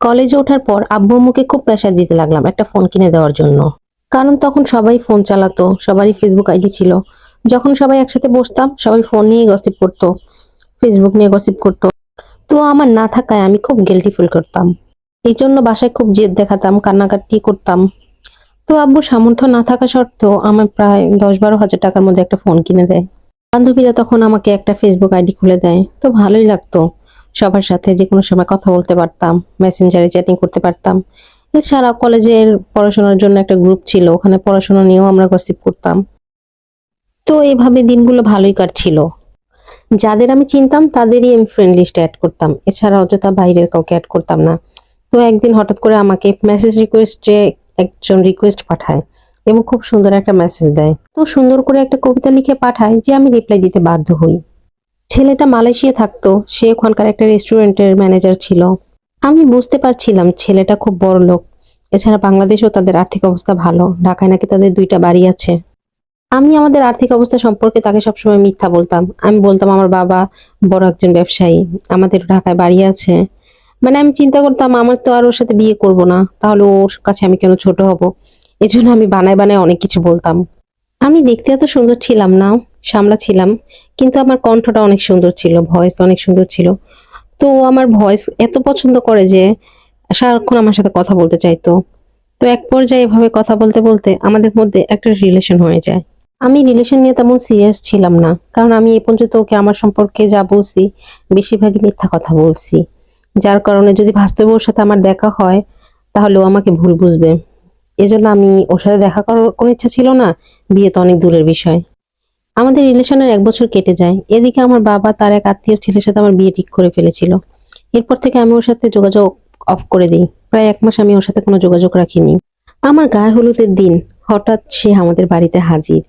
কলেজে ওঠার পর আব্বু আম্মুকে খুব প্রেশার দিতে লাগলাম একটা ফোন কিনে দেওয়ার জন্য। কারণ তখন সবাই ফোন চালাতো, সবারই ফেসবুক আইডি ছিল। যখন সবাই একসাথে বসতাম সবাই ফোন নিয়ে গসিপ করতো, ফেসবুক নিয়ে গসিপ করতো। তো আমার না থাকায় আমি খুব গিল্টি ফিল করতাম। এই জন্য বাসায় খুব জেদ দেখাতাম, কান্নাকাটি করতাম। তো আব্বু সামর্থ্য না থাকা সত্ত্বেও আমার প্রায় 10-12 হাজার টাকার মধ্যে একটা ফোন কিনে দেয়। বান্ধবীরা তখন আমাকে একটা ফেসবুক আইডি খুলে দেয়, তো ভালোই লাগতো। সবার সাথে যে কোনো সময় কথা বলতে পারতাম, মেসেঞ্জারে চ্যাটিং করতে পারতাম। এছাড়া কলেজের পড়াশোনার জন্য একটা গ্রুপ ছিল, ওখানে পড়াশোনা নিয়েও আমরা গসিপ করতাম। তো এভাবে দিনগুলো ভালোই কাটছিল। যাদের আমি চিনতাম তাদেরই আমি ফ্রেন্ড লিস্টে অ্যাড করতাম, এছাড়া অযথা বাইরের কাউকে অ্যাড করতাম না। তো একদিন হঠাৎ করে আমাকে মেসেজ রিকোয়েস্টে একজন রিকোয়েস্ট পাঠায় এবং খুব সুন্দর একটা মেসেজ দেয়। তো সুন্দর করে একটা কবিতা লিখে পাঠায় যে আমি রিপ্লাই দিতে বাধ্য হই। ছেলেটা মালয়েশিয়া থাকতো, সে ওখানকার একটা রেস্টুরেন্টের ম্যানেজার ছিল। আমি বুঝতে পারছিলাম ছেলেটা খুব বড় লোক। এছাড়া বাংলাদেশেও তাদের আর্থিক অবস্থা ভালো, ঢাকায় নাকি তাদের 2টা বাড়ি আছে। আমি আমাদের আর্থিক অবস্থা সম্পর্কে তাকে সবসময় মিথ্যা বলতাম। আমি বলতাম আমার বাবা বড় একজন ব্যবসায়ী, আমাদের ঢাকায় বাড়ি আছে। মানে আমি চিন্তা করতাম আমার তো আর ওর সাথে বিয়ে করব না, তাহলে ওর কাছে আমি কেন ছোট হব। এজন্য আমি বানায় বানায় অনেক কিছু বলতাম। আমি দেখতে এত সুন্দর ছিলাম না, সামলা ছিলাম, কিন্তু আমার কণ্ঠটা অনেক সুন্দর ছিল, ভয়েস অনেক সুন্দর ছিল। তো ও আমার ভয়েস এত পছন্দ করে যে সারাক্ষণ আমার সাথে কথা বলতে চাইতো। তো এক পর্যায়ে এভাবে কথা বলতে বলতে আমাদের মধ্যে একটা রিলেশন হয়ে যায়। আমি রিলেশন নিয়ে তেমন সিরিয়াস ছিলাম না, কারণ আমি এ পর্যন্ত ওকে আমার সম্পর্কে যা বলছি বেশিরভাগই মিথ্যা কথা বলছি। যার কারণে যদি বাস্তবে ওর সাথে আমার দেখা হয় তাহলে ও আমাকে ভুল বুঝবে। এজন্য আমি ওর সাথে দেখা করার কোনো ইচ্ছা ছিল না। বিয়ে তো অনেক দূরের বিষয়। আমাদের রিলেশনের 1 বছর কেটে যায়। এদিকে আমার বাবা তার এক আত্মীয় ছেলের সাথে আমার বিয়ে ঠিক করে ফেলেছিল। এরপর থেকে আমি ওর সাথে যোগাযোগ অফ করে দিই। প্রায় 1 মাস আমি ওর সাথে কোনো যোগাযোগ রাখিনি। আমার গায়ে হলুদের দিন হঠাৎ সে আমাদের বাড়িতে হাজির।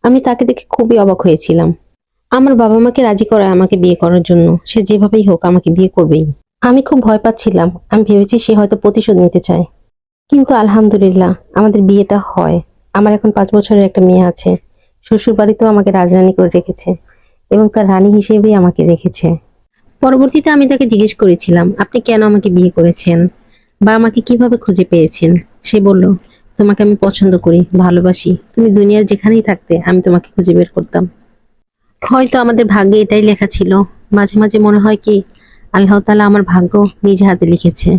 আমি তাকে দেখে খুবই অবাক হয়েছিলাম। আমার বাবা মাকে রাজি করায় আমাকে বিয়ে করার জন্য। সে যেভাবেই হোক আমাকে বিয়ে করবেই। আমি খুব ভয় পাচ্ছিলাম। আমি ভেবেছি সে হয়তো প্রতিশোধ নিতে চায়। কিন্তু আলহামদুলিল্লাহ আমাদের বিয়েটা হয়। আমার এখন 5 বছরের একটা মেয়ে আছে। শ্বশুর বাড়িতেও আমাকে রাজরানী করে রেখেছে এবং তার রানী হিসেবেই আমাকে রেখেছে। পরবর্তীতে আমি তাকে জিজ্ঞেস করেছিলাম, আপনি কেন আমাকে বিয়ে করেছেন বা আমাকে কিভাবে খুঁজে পেয়েছেন। সে বলল, তোমাকে আমি পছন্দ করি, ভালোবাসি। তুমি দুনিয়ার যেখানেই থাকতে আমি তোমাকে খুঁজে বের করতাম। হয়তো আমাদের ভাগ্যে এটাই লেখা ছিল। মাঝে মাঝে মনে হয় কি আল্লাহ তাআলা আমার ভাগ্য নিজ হাতে লিখেছে।